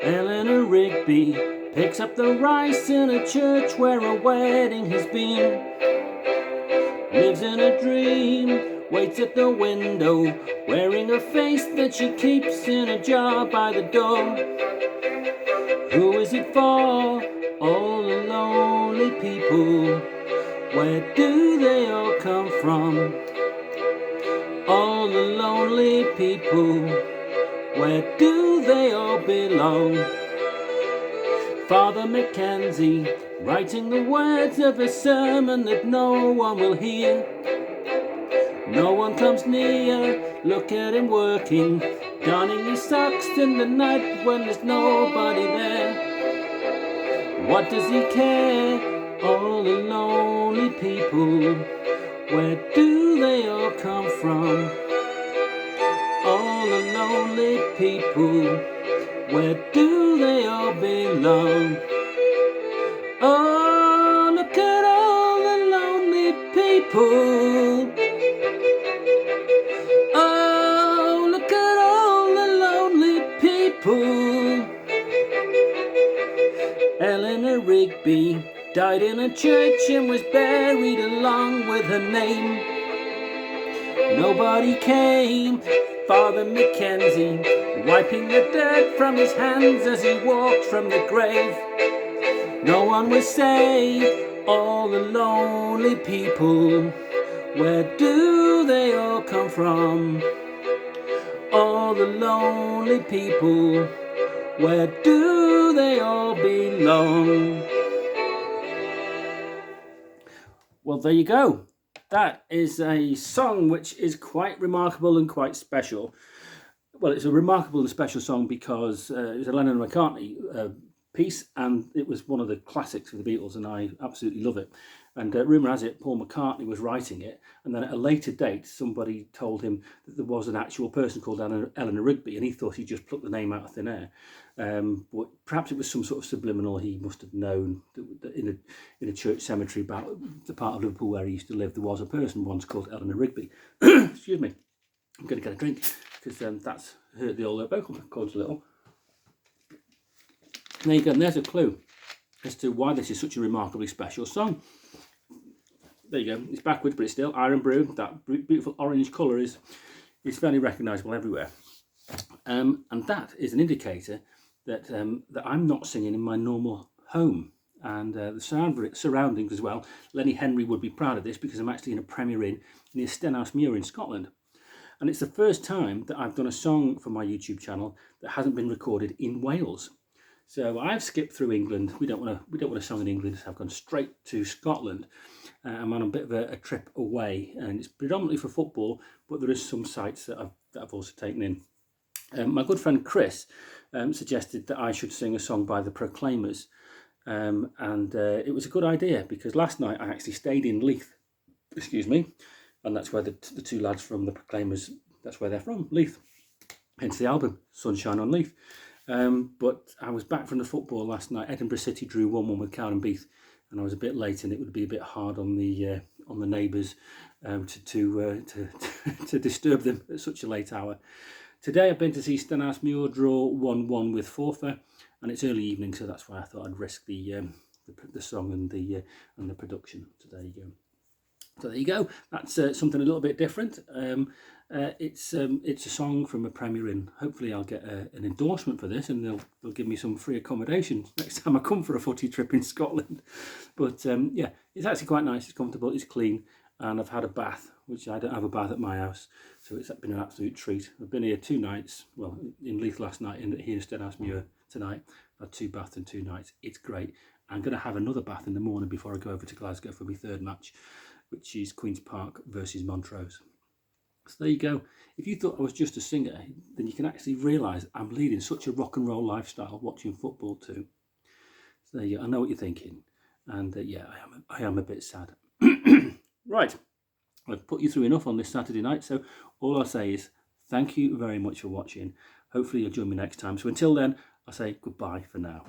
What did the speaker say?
Eleanor Rigby picks up the rice in a church where a wedding has been. Lives in a dream, waits at the window, wearing a face that she keeps in a jar by the door. Who is it for? All the lonely people. Where do they all come from? All the lonely people. Where do they all belong? Father Mackenzie, writing the words of a sermon that no one will hear. No one comes near, look at him working, darning his socks in the night when there's nobody there. What does he care? All the lonely people, where do they all come from? All the lonely people, where do they all belong? Oh, look at all the lonely people. Oh, look at all the lonely people. Eleanor Rigby died in a church and was buried along with her name. Nobody came. Father Mackenzie wiping the dirt from his hands as he walked from the grave. No one was saved. All the lonely people, where do they all come from? All the lonely people, where do they all belong? Well, there you go. That is a song which is quite remarkable and quite special. Well, it's a remarkable and special song because it was a Lennon and McCartney piece, and it was one of the classics of the Beatles, and I absolutely love it. And rumour has it Paul McCartney was writing it, and then at a later date somebody told him that there was an actual person called Eleanor Rigby, and he thought he'd just plucked the name out of thin air. But perhaps it was some sort of subliminal. He must have known that in a church cemetery about the part of Liverpool where he used to live, there was a person once called Eleanor Rigby. Excuse me, I'm going to get a drink because that's hurt the old vocal cords a little. There you go, and there's a clue as to why this is such a remarkably special song. There you go, it's backwards, but it's still iron brew. That beautiful orange colour is fairly recognisable everywhere. And that is an indicator that that I'm not singing in my normal home. And the surroundings as well. Lenny Henry would be proud of this because I'm actually in a Premier Inn near Stenhousemuir in Scotland. And it's the first time that I've done a song for my YouTube channel that hasn't been recorded in Wales. So I've skipped through England. We don't want a song in England, so I've gone straight to Scotland. I'm on a bit of a trip away, and it's predominantly for football, but there is some sites that I've also taken in. My good friend Chris suggested that I should sing a song by the Proclaimers, and it was a good idea because last night I actually stayed in Leith, and that's where the two lads from the Proclaimers, that's where they're from, Leith, hence the album Sunshine on Leith. But I was back from the football last night. Edinburgh City drew 1-1 with Cowdenbeath, and I was a bit late, and it would be a bit hard on the neighbours to disturb them at such a late hour. Today I've been to see Stenhousemuir draw 1-1 with Forfar, and it's early evening, so that's why I thought I'd risk the song and the production. So there you go. So there you go. That's something a little bit different. It's a song from a Premier Inn. Hopefully I'll get an endorsement for this, and they'll give me some free accommodation next time I come for a footy trip in Scotland. But yeah, it's actually quite nice. It's comfortable. It's clean, and I've had a bath, which I don't have a bath at my house, so it's been an absolute treat. I've been here 2 nights. Well, in Leith last night, and here in Stenhousemuir tonight. I've had 2 baths in 2 nights. It's great. I'm going to have another bath in the morning before I go over to Glasgow for my 3rd match, which is Queen's Park versus Montrose. So there you go. If you thought I was just a singer, then you can actually realise I'm leading such a rock and roll lifestyle watching football too. So there you go. I know what you're thinking. And yeah, I am a bit sad. Right. I've put you through enough on this Saturday night. So all I'll say is thank you very much for watching. Hopefully you'll join me next time. So until then, I'll say goodbye for now.